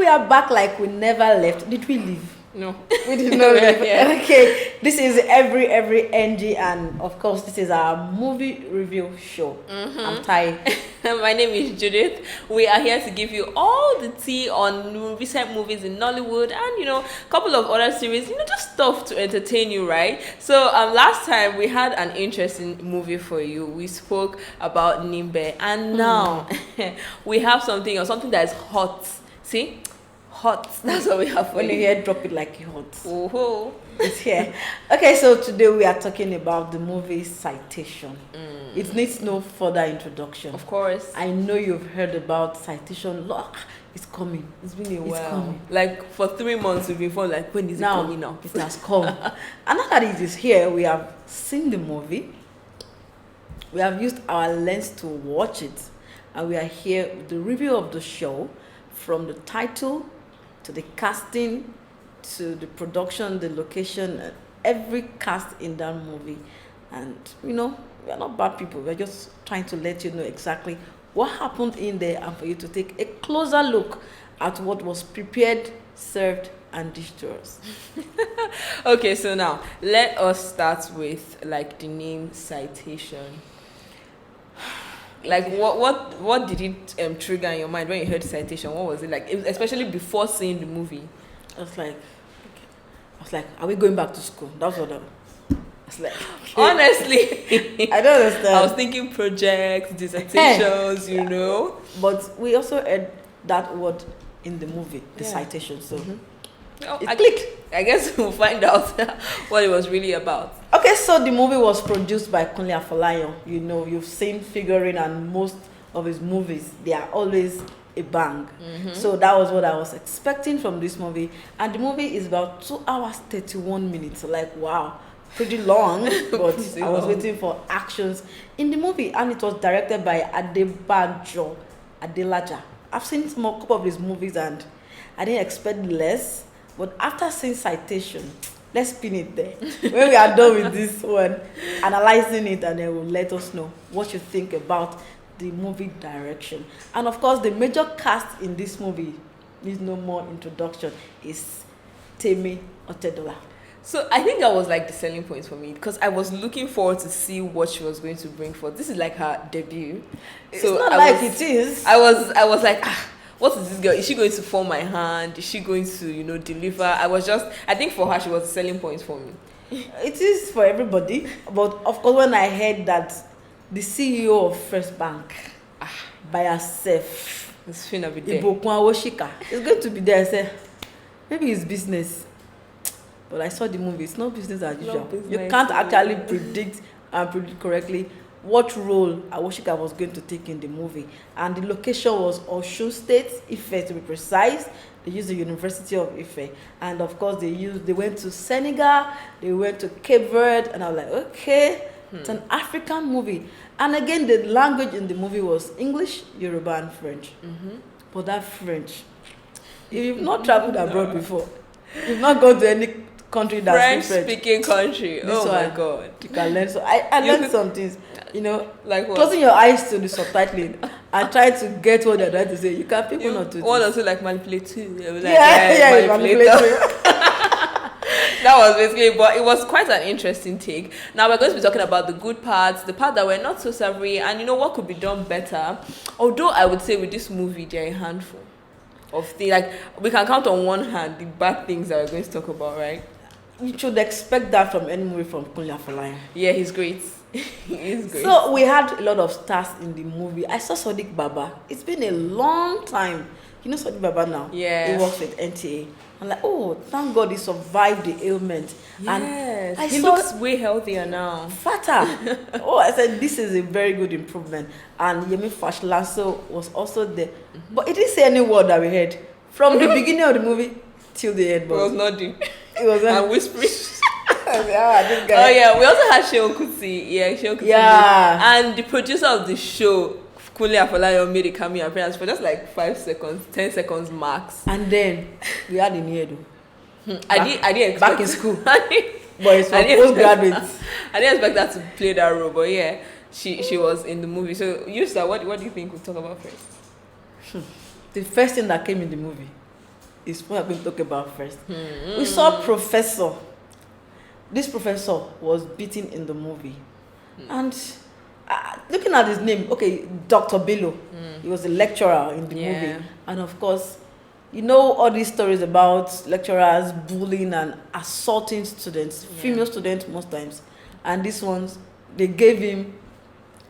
we are back like we never left. Did we leave? No. We did not leave. Yeah. Okay, this is every NG, and of course, this is our movie review show. I'm tired. My name is Judith. We are here to give you all the tea on recent movies in Nollywood and, a couple of other series, just stuff to entertain you, right? So, last time we had an interesting movie for you. We spoke about Nimbe, and now we have something that is hot. See? Hot. That's what we have for When you you. hear drop it like hot. Oh, It's here. Okay, so today we are talking about the movie Citation. It needs no further introduction. of course. I know you've heard about Citation. Look, it's coming. It's been a It's while. coming. Like for 3 months we've been for like, when is it coming now? It has come. And now that it is here, we have seen the movie. We have used our lens to watch it. And we are here with the review of the show, from the title to the casting to the production, the location, every cast in that movie. And we are not bad people. We're just trying to let you know exactly what happened in there, and for you to take a closer look at what was prepared, served, and dished to us. Okay, so now let us start with like the name Citation. Like what did it trigger in your mind when you heard Citation? What was it like, especially before seeing the movie? I was like, are we going back to school? That's what I was like. Honestly, I don't understand. I was thinking projects, dissertations, But we also heard that word in the movie, the Yeah. citation. So It clicked. I guess we'll find out what it was really about. okay, so the movie was produced by Kunle Afolayan. You've seen figuring, and most of his movies, they are always a bang. So that was what I was expecting from this movie. And the movie is about 2 hours 31 minutes. Like, wow, pretty long. But Pretty I was long. waiting for actions in the movie, and it was directed by Adebanjo Adelaja. I've seen a couple of his movies and I didn't expect less. But after seeing Citation, let's pin it there. When we are done with this one, analyzing it, and then will let us know what you think about the movie direction. And of course, the major cast in this movie needs no more introduction, is Temi Otedola. So I think that was like the selling point for me, because I was looking forward to see what she was going to bring forth. This is like her debut. It's So not I like was- it is. I was like, what is this girl? Is she going to form my hand? Is she going to, deliver? I think for her, she was a selling point for me. It is for everybody. But of course, when I heard that the CEO of First Bank by herself, It's finna be there. Ibokun Awoshika, is going to be there, I said, maybe it's business. But I saw the movie, it's not business as usual. business. You can't actually predict correctly what role Awoshika was going to take in the movie. And the location was Osun State, Ife to be precise. They used the University of Ife. And of course, they went to Senegal, they went to Cape Verde, and I was like, okay, it's an African movie. And again, the language in the movie was English, Yoruba, and French. But that French, if you've not traveled abroad before, you've not gone to any country that's French French. speaking country. This Oh my one, god. You can learn. So I You learned could- some things. Like what? Closing your eyes to the subtitling and trying to get what they're trying to say. You can people not to. One or two like manipulate too. Like, Yeah, manipulator. manipulatory. That was basically, but it was quite an interesting take. Now we're going to be talking about the good parts, the part that were not so savory, and what could be done better. Although I would say with this movie, there are a handful of things. Like, we can count on one hand the bad things that we're going to talk about, right? You should expect that from any movie from Kunle Afolayan. Yeah, he's great. He is great. So we had a lot of stars in the movie. I saw Sadiq Baba. It's been a long time. You know Sadiq Baba now? Yeah. He works with NTA. I'm like, oh, thank God he survived the ailment. Yes, And I he saw looks way healthier now. fatter. Oh, I said, this is a very good improvement. And Yemi Fashlanso was also there. But he didn't say any word that we heard. From the beginning of the movie till the end. He was nodding It was and whispering. this guy. Oh yeah, we also had Sheon Kuti. Yeah, Sheon Kuti. Yeah. And the producer of the show, Kunle Afolayan, made a cameo appearance for just like 5 seconds, 10 seconds max. And then we had Iniedo. I didn't expect Back in school. I didn't- But it's for I didn't postgraduates. I didn't expect her to play that role, but yeah, she was in the movie. So you, sir, what do you think we'll talk about first? The first thing that came in the movie is what I'm going to talk about first. We saw Professor. This professor was beaten in the movie. And looking at his name, okay, Dr. Bello, he was a lecturer in the movie. And of course, you know all these stories about lecturers bullying and assaulting students, female students most times. And these ones, they gave him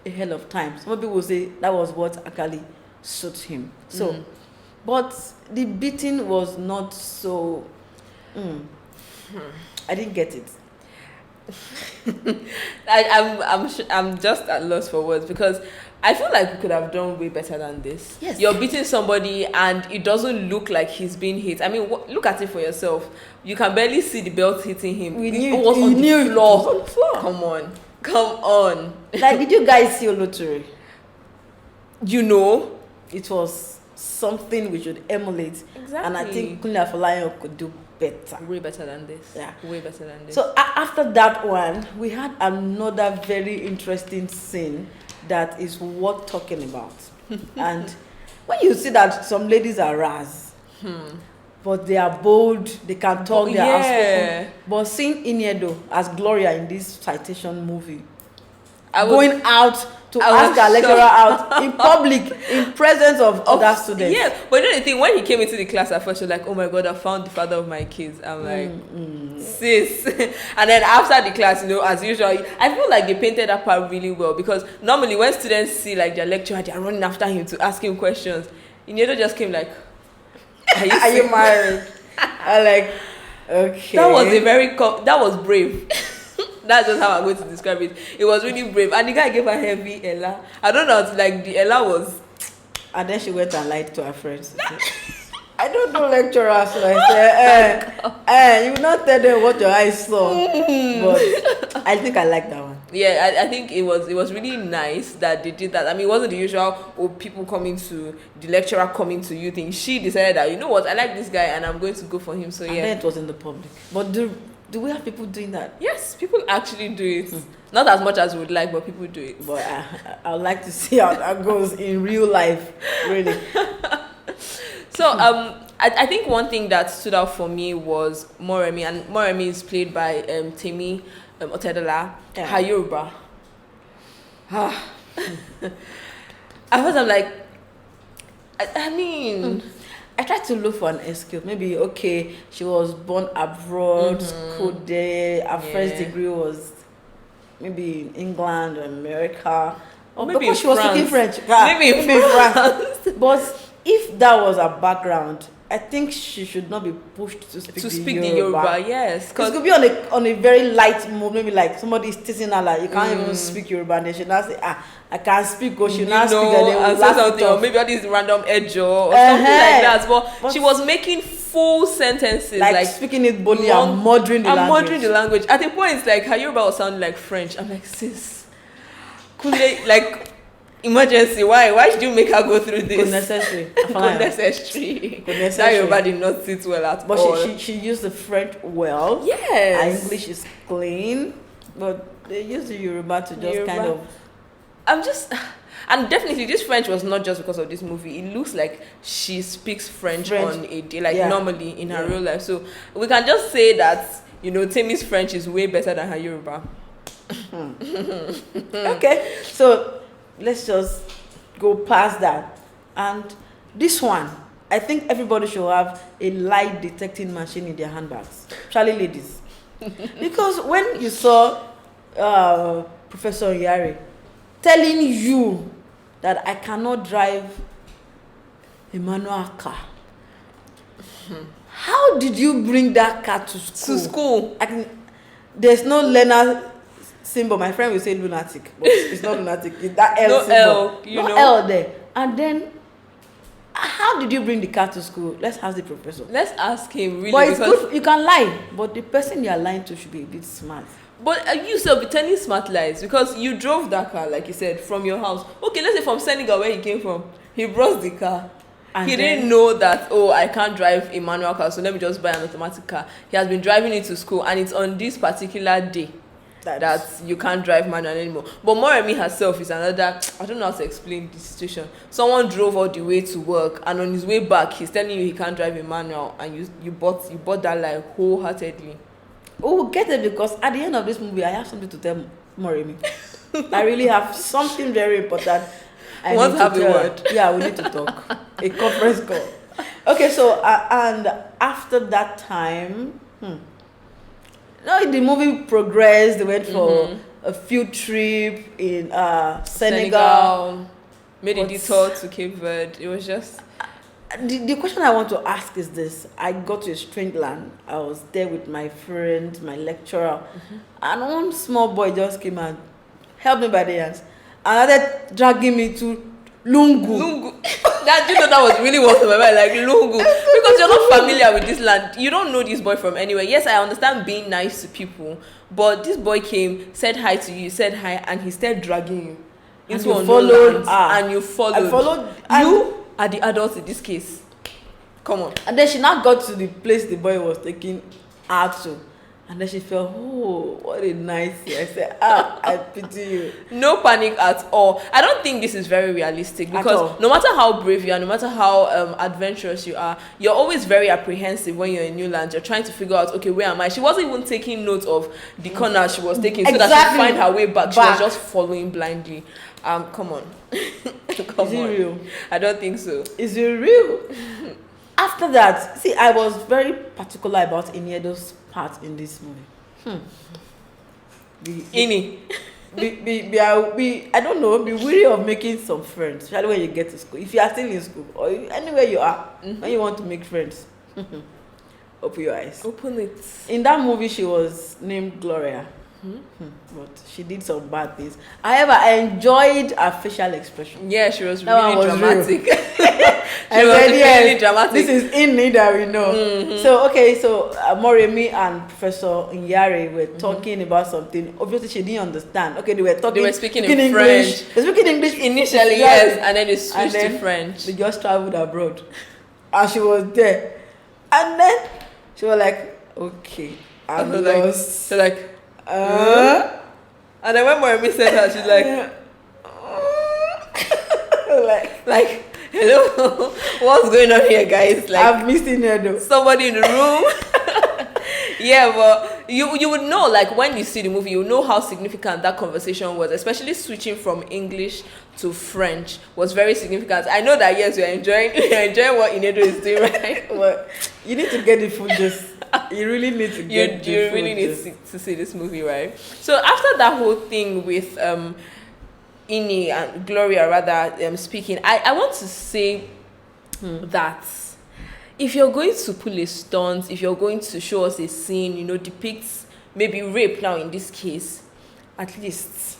a hell of time. Some people will say that was what actually suits him. So, but the beating was not so. I didn't get it. I'm just at loss for words because I feel like we could have done way better than this. Yes. You're beating somebody and it doesn't look like he's being hit. I mean, look at it for yourself. You can barely see the belt hitting him. It was on the floor. Come on. Like, did you guys see Oloture? You know, it was something we should emulate. Exactly. And I think Kunle Afolayan could do better. Way better than this. Yeah. Way better than this. So after that one, we had another very interesting scene that is worth talking about. And when you see that some ladies are ras, but they are bold, they can talk, they are outspoken. But seeing Iniedo as Gloria in this Citation movie, going out to ask our lecturer out in public, in presence of other students. Yeah, but you know the thing, when he came into the class at first, you're like, oh my God, I found the father of my kids. I'm like, sis. And then after the class, you know, as usual, I feel like they painted that part really well because normally when students see like their lecturer, they're running after him to ask him questions. Iniedo just came like, are you married? I'm like, okay. That was brave. That's just how I'm going to describe it. It was really brave. And the guy gave her heavy Ella. I don't know, like the Ella was... And then she went and lied to her friends. I don't know lecturers. So I said, you will not tell them what your eyes saw. But I think I like that one. Yeah, I think it was really nice that they did that. I mean, it wasn't the usual people coming to the lecturer coming to you thing. She decided that, you know what, I like this guy and I'm going to go for him. So and then it was in the public. But do we have people doing that? Yes, people actually do it. Not as much as we would like, but people do it. But I would like to see how that goes in real life, really. So I think one thing that stood out for me was Moremi, and Moremi is played by Temi Otedola, her Yoruba. At first I'm like, I mean... I tried to look for an excuse. Maybe, okay, she was born abroad, school there, her first degree was maybe in England or America. Or maybe because she was speaking French. Maybe in France. But if that was her background, I think she should not be pushed to speak the Yoruba. Yes. It could be on a very light move, maybe like somebody is teasing her like, you can't even speak Yoruba, and they should not say, I can't speak, or she not speak, and they will laugh something, or maybe all these random edjo or something like that. But she was making full sentences, like speaking it boldly and murdering the language. At the point, it's like her Yoruba was sounding like French. I'm like, sis, like. Emergency, why should you make her go through this? Unnecessary. Unnecessary. That Yoruba did not sit well at all. But she used the French well. Yes. Her English is clean. But they used the Yoruba to just kind of... And definitely this French was not just because of this movie. It looks like she speaks French. On a day, like normally in her real life. So we can just say that, you know, Temi's French is way better than her Yoruba. Okay. So... let's just go past that. And this one, I think everybody should have a lie detecting machine in their handbags, especially ladies. Because when you saw Professor Yari telling you that I cannot drive a manual car, how did you bring that car to school? There's no learner symbol. My friend will say lunatic, but it's not lunatic. It's that L symbol. L there. And then, how did you bring the car to school? Let's ask the professor. Let's ask him. Really, but it's good. You can lie, but the person you are lying to should be a bit smart. But you still be telling smart lies because you drove that car, like you said, from your house. Okay, let's say from Senegal, where he came from. He brought the car. And he didn't know that, I can't drive a manual car, so let me just buy an automatic car. He has been driving it to school, and it's on this particular day that you can't drive manual anymore. But Moremi herself is another, I don't know how to explain this situation. Someone drove all the way to work, and on his way back he's telling you he can't drive a manual, and you bought that lie wholeheartedly. We'll get it, because at the end of this movie I have something to tell Moremi. I really have something very important. I want to have a word. Yeah, we need to talk. A conference call. Okay, so and after that time, no, the movie progressed. They went for a field trip in Senegal. Made a detour to Cape Verde. It was just... The question I want to ask is this. I got to a strange land. I was there with my friend, my lecturer, and one small boy just came and helped me by the hands. And started dragging me to Lungu. That was really what's on my mind, like Lungu. Because you're not familiar with this land. You don't know this boy from anywhere. Yes, I understand being nice to people, but this boy came, said hi to you, said hi, and he started dragging you into unknown lands, and you followed. I followed. You are the adults in this case. Come on. And then she now got to the place the boy was taking her to. And then she felt, oh, what a nice year. I said, I pity you. No panic at all. I don't think this is very realistic, because no matter how brave you are, no matter how adventurous you are, you're always very apprehensive when you're in new land. You're trying to figure out, okay, where am I? She wasn't even taking note of the corner she was taking, so that she find her way back. She was just following blindly. Come on. Come on. Is it real? I don't think so. Is it real? After that, see, I was very particular about Iniedo's part in this movie. I don't know, be wary of making some friends, especially when you get to school. If you are still in school, or anywhere you are, when you want to make friends, open your eyes. Open it. In that movie, she was named Gloria. But she did some bad things. However, I enjoyed her facial expression. Yeah, she was really dramatic. She was really dramatic. This is in that we know. So Moremi and Professor Nyari were talking about something. Obviously, she didn't understand. Okay, they were speaking in English. They were speaking English initially, yes, and then they switched to French. They just traveled abroad, and she was there, and then she was like, "Okay, I'm lost." So like. And then when Moremi said that, she's like hello, what's going on here, guys? Like, I've missed Iniedo. Somebody in the room. Yeah, but you would know, like, when you see the movie, you know how significant that conversation was, especially switching from English to French was very significant. I know that, yes, you're enjoying what Iniedo is doing, right? Well, you need to get the full gist. You really need to get you really need to see this movie, right? So after that whole thing with Ini and Gloria rather speaking, I want to say that if you're going to pull a stunt, if you're going to show us a scene, depict maybe rape now in this case, at least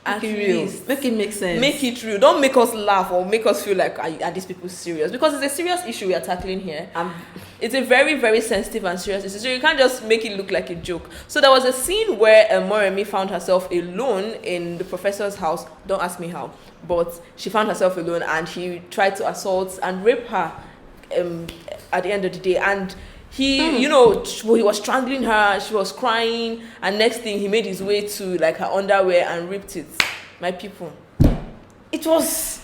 make it make sense. Make it real. Don't make us laugh or make us feel like are these people serious? Because it's a serious issue we are tackling here. It's a very, very sensitive and serious issue. So you can't just make it look like a joke. So there was a scene where Moremi found herself alone in the professor's house. Don't ask me how, but she found herself alone, and he tried to assault and rape her at the end of the day. And he, he was strangling her. She was crying, and next thing he made his way to like her underwear and ripped it. My people, it was.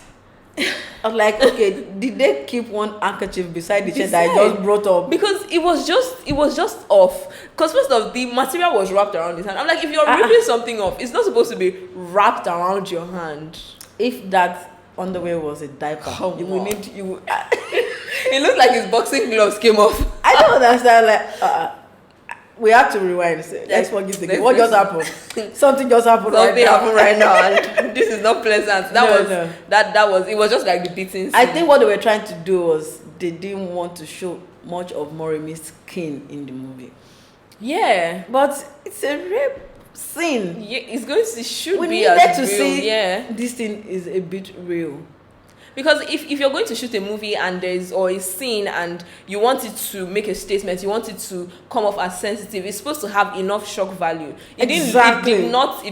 I was like, okay, did they keep one handkerchief beside the chair that I just brought up? Because it was just off. Because first of all, the material was wrapped around his hand. I'm like, if you're ripping something off, it's not supposed to be wrapped around your hand. If that underwear was a diaper, it looked like his boxing gloves came off. I don't understand. Like, we have to rewind. Let's forget the game. What just happened? Something just happened. Something happened right now, and this is not pleasant. That was. It was just like the beating scene. I think what they were trying to do was they didn't want to show much of Moremi's skin in the movie. Yeah, but it's a rape scene. Yeah, it's going to should we be as real. See, yeah, this thing is a bit real. Because if you're going to shoot a movie and there's or a scene and you want it to make a statement, you want it to come off as sensitive, it's supposed to have enough shock value. It did not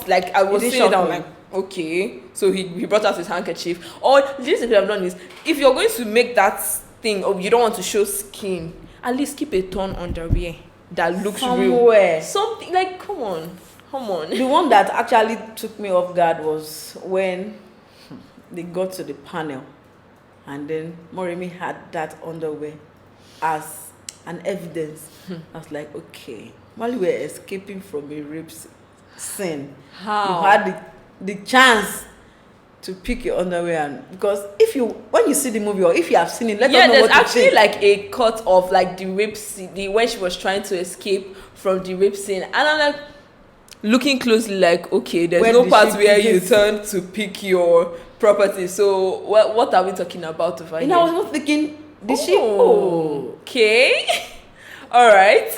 like I was saying that like, okay, so he brought out his handkerchief. Or this thing we have done is if you're going to make that thing or you don't want to show skin, at least keep a torn underwear that looks real. Something like, come on. Come on. The one that actually took me off guard was when they got to the panel, and then Moremi had that underwear as an evidence. I was like, okay, while we were escaping from a rape scene, How? you had the chance to pick your underwear, and because when you see the movie, or if you have seen it, let us know there's what you actually think. like a cut of like the rape scene, when she was trying to escape from the rape scene, and I'm like looking closely, like, okay, there's Where no did part she where pick you it? turn to pick your property. So what are we talking about over And here? I was not thinking, did she? Oh, okay. All right.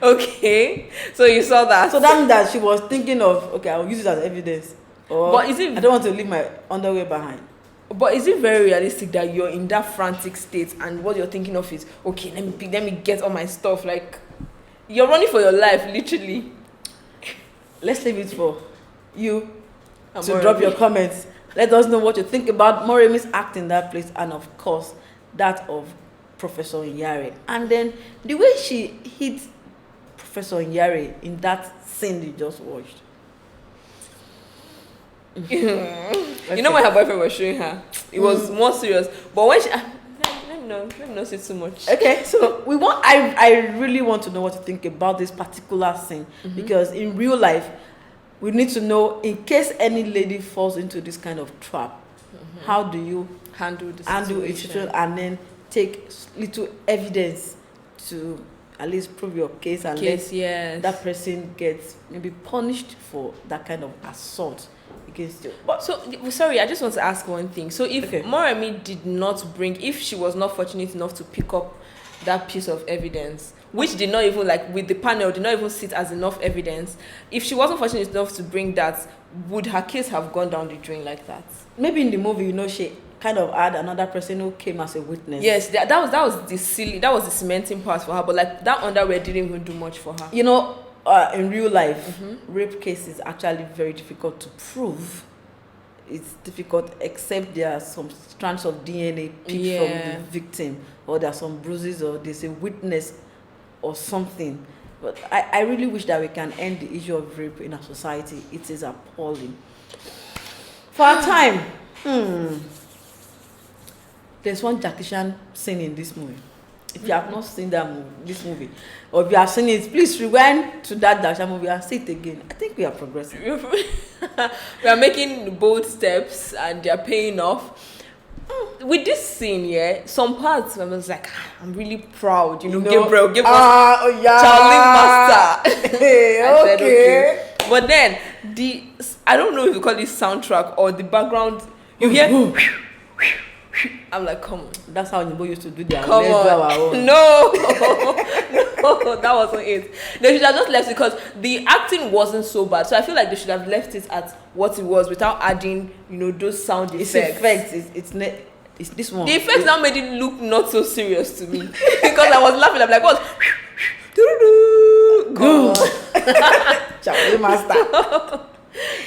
Okay. So you saw that. So that means that she was thinking of, okay, I'll use it as evidence. Or But is it- I don't want to leave my underwear behind. But is it very realistic that you're in that frantic state and what you're thinking of is, okay, let me get all my stuff? Like, you're running for your life, literally. Let's leave it for you And to Moremi. drop your comments. Let us know what you think about Moremi's act in that place, and of course that of Professor Nyare. And then the way she hit Professor Nyare in that scene you just watched. You know when her boyfriend was showing her, it was more serious. But when she, let me not say too much. Okay, so I really want to know what you think about this particular scene, because in real life we need to know, in case any lady falls into this kind of trap, how do you Handle the handle a situation. situation, and then take little evidence to at least prove your case, and let Yes. that person get maybe punished for that kind of assault against you. But So, sorry, I just want to ask one thing. So, if Okay. Moremi did not bring, if she was not fortunate enough to pick up that piece of evidence, which did not even, like, with the panel, did not even sit as enough evidence, if she wasn't fortunate enough to bring that, would her case have gone down the drain like that? maybe in the movie, she kind of had another person who came as a witness. Yes, that was the cementing part for her, but like that underwear didn't even do much for her. In real life, rape case is actually very difficult to prove. It's difficult, except there are some strands of DNA picked from the victim, or there are some bruises, or there's a witness or something. But I really wish that we can end the issue of rape in our society. It is appalling. For our time, there's one Jackie Chan scene in this movie. If you have not seen this movie, or if you have seen it, please rewind to that Jackie Chan movie and see it again. I think we are progressing. We are making bold steps and they are paying off. With this scene, some parts I was like, I'm really proud, Gabriel gave us Charlie Master. Hey, I said, okay. But then I don't know if you call this soundtrack or the background, you hear I'm like, come on. That's how Nibo used to do their Come let's do our on. own. No, that wasn't it. They should have just left it, because the acting wasn't so bad. So I feel like they should have left it at what it was without adding, those sound effects. It's this one. The effects now made it look not so serious to me, because I was laughing. I'm like, what? Good. Charlie Master.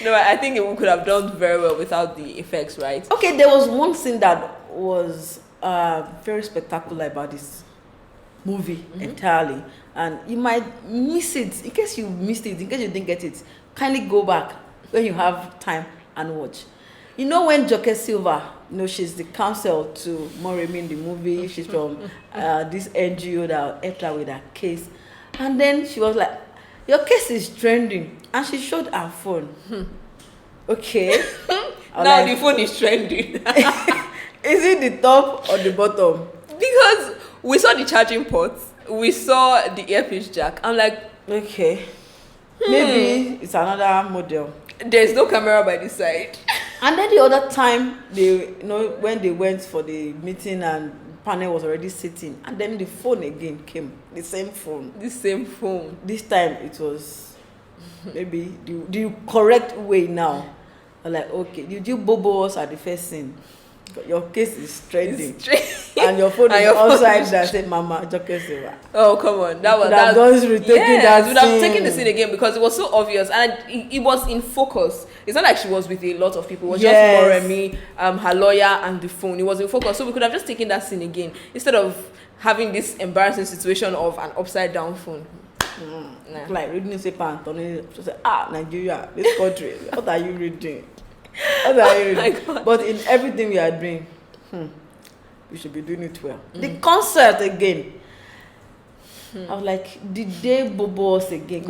No, I think we could have done very well without the effects, right? Okay, there was one scene that was very spectacular about this movie entirely, and you might miss it. In case you missed it, in case you didn't get it, kindly go back when you have time and watch. When Joke Silva, she's the counsel to Moremi in the movie. She's from this NGO that helped her with her case, and then she was like, your case is trending, and she showed her phone. Okay. Now the phone is trending. Is it the top or the bottom? Because we saw the charging port, we saw the earpiece jack. I'm like, okay, maybe it's another model. There's no camera by the side. And then the other time, when they went for the meeting and panel was already sitting, and then the phone again came, the same phone. This time it was maybe the correct way now. I'm like, okay, did you bobo us at the first scene? Your case is trending, and your phone is outside that said Mama Joke Silva. Oh, come on, that was that. Yes, would have taken the scene again, because it was so obvious, and it was in focus. It's not like she was with a lot of people. It was just Moremi, her lawyer, and the phone. It was in focus, so we could have just taken that scene again instead of having this embarrassing situation of an upside down phone. Nah. Like reading newspaper and turning. She said, Nigeria, this country. What are you reading? What are you reading? God. But in everything we are doing, we should be doing it well. The concert again. I was like, did they bobo us again?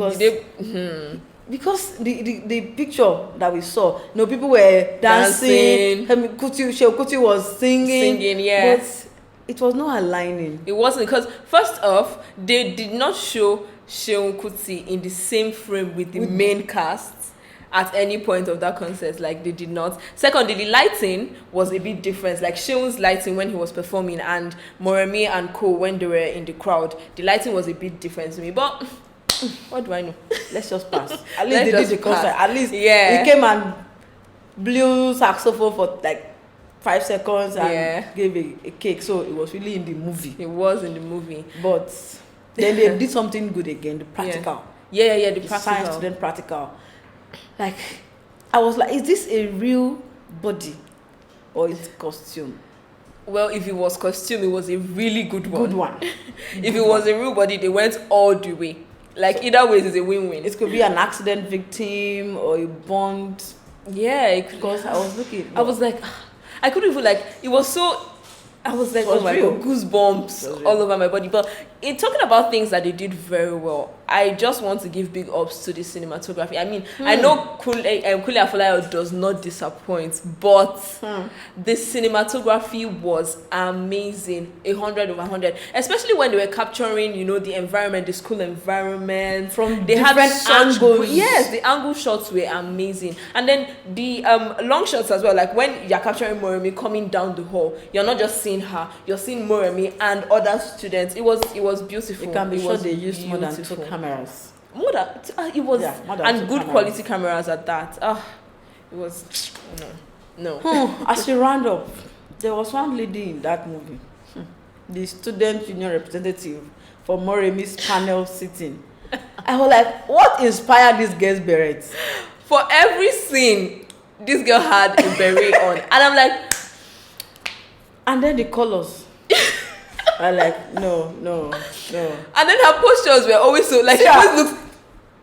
Because the picture that we saw, people were dancing. Kuti was singing. Yes. But it was not aligning. It wasn't, because first off, they did not show Seun Kuti in the same frame with the main cast at any point of that concert. Like, they did not. Secondly, the lighting was a bit different. Like, Seun's lighting when he was performing and Moremi and co when they were in the crowd, the lighting was a bit different to me. But what do I know? Let's just pass. At least they did the concert. At least he yeah, came and blew saxophone for like 5 seconds and gave a cake. So it was really in the movie. It was in the movie. But then they did something good again, the practical. Yeah, the practical. Science to then practical. Like, I was like, is this a real body or it's costume? Well, if it was costume, it was a really good one. Good one. If it was a real body, they went all the way. Like, either way, it's a win-win. It could be an accident victim or a bond. Yeah, because I was looking. I was like, I couldn't even, like, it was so, I was like, oh my God, goosebumps all over my body. But in talking about things that they did very well, I just want to give big ups to the cinematography. I mean, I know Kule Afolayo does not disappoint, but the cinematography was amazing, 100 over 100. Especially when they were capturing, the environment, the school environment. From different angles. Yes, the angle shots were amazing. And then the long shots as well, like when you're capturing Moremi coming down the hall, you're not just seeing her, you're seeing Moremi and other students. It was beautiful. It can be sure they used more than 2 cameras. More than it was, more than and 2 good cameras. Quality cameras at that. It was no. As we round up, there was one lady in that movie, the student union representative for Moremi's panel sitting. I was like, what inspired this girl's beret? For every scene, this girl had a beret on, and I'm like, and then the colors. I like no. And then her postures were always so, like, she always looked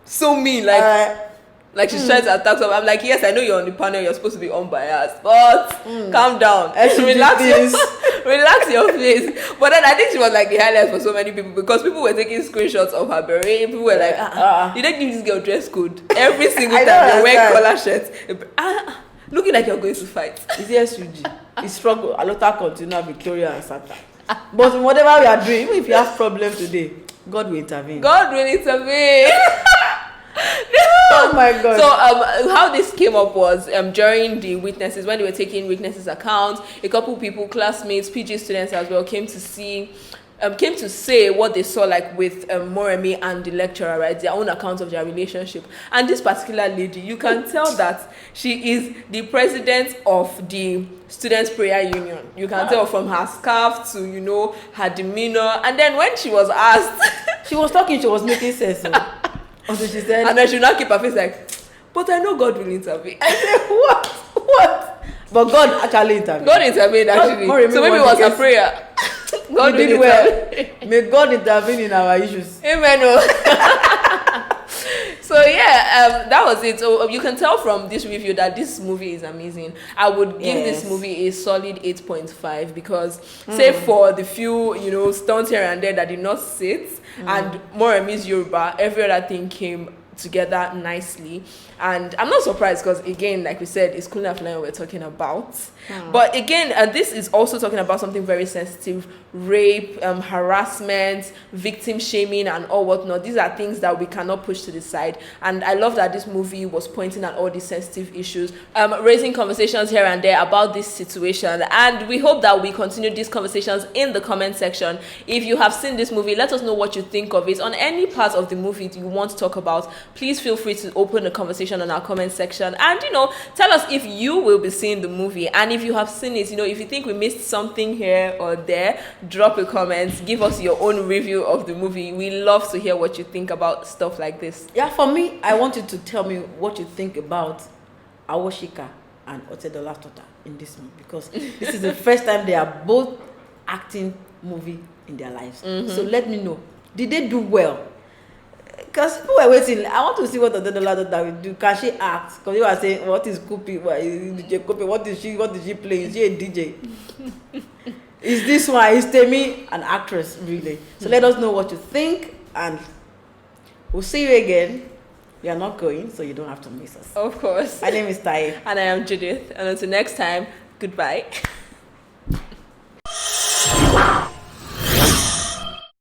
so mean, like she's trying to attack someone. I'm like, yes, I know you're on the panel, you're supposed to be unbiased, but calm down, relax your face. But then I think she was like the highlight for so many people, because people were taking screenshots of her beret. People were like, you didn't give this girl dress code every single time they wear collar shirts, looking like you're going to fight. It's SUG. It's struggle. Alota continue Victoria and Sata. But in whatever we are doing, even if you have problems today, God will intervene. Oh my God. So how this came up was during the witnesses, when they were taking witnesses' accounts, a couple people, classmates, PG students as well, came to say what they saw, like with Moremi and the lecturer, right? Their own account of their relationship. And this particular lady, you can tell that she is the president of the Students' Prayer Union. You can tell from her scarf to, her demeanor. And then when she was asked, she was talking, she was making sense. Also, she said, and then she now keep her face like, but I know God will intervene. I said, what? But God actually intervened. God intervened, actually. So maybe it was a prayer. God did well. May God intervene in our issues. Amen. So yeah, that was it. So you can tell from this review that this movie is amazing. I would give this movie a solid 8.5 because, save for the few, stunts here and there that did not sit, and Moremi's Yoruba, every other thing came together nicely. And I'm not surprised because, again, like we said, it's Kunle Afolayan we're talking about. But again, this is also talking about something very sensitive: rape, harassment, victim shaming, and all whatnot. These are things that we cannot push to the side. And I love that this movie was pointing at all these sensitive issues, raising conversations here and there about this situation. And we hope that we continue these conversations in the comment section. If you have seen this movie, let us know what you think of it. On any part of the movie you want to talk about, please feel free to open the conversation on our comment section, and tell us if you will be seeing the movie, and if you have seen it, if you think we missed something here or there, drop a comment, give us your own review of the movie. We love to hear what you think about stuff like this. Yeah, for me, I want you to tell me what you think about Awoshika and Otedola's daughter in this movie, because this is the first time they are both acting movie in their lives. So let me know, did they do well? Because people were waiting. I want to see what Otedola will do. Can she act? Because you are saying, what is Kupi? What is DJ Kupi? What is she? What did she play? Is she a DJ? Is this one? Is Temi an actress, really? So let us know what you think, and we'll see you again. We are not going, so you don't have to miss us. Of course. My name is Tai. And I am Judith. And until next time, goodbye.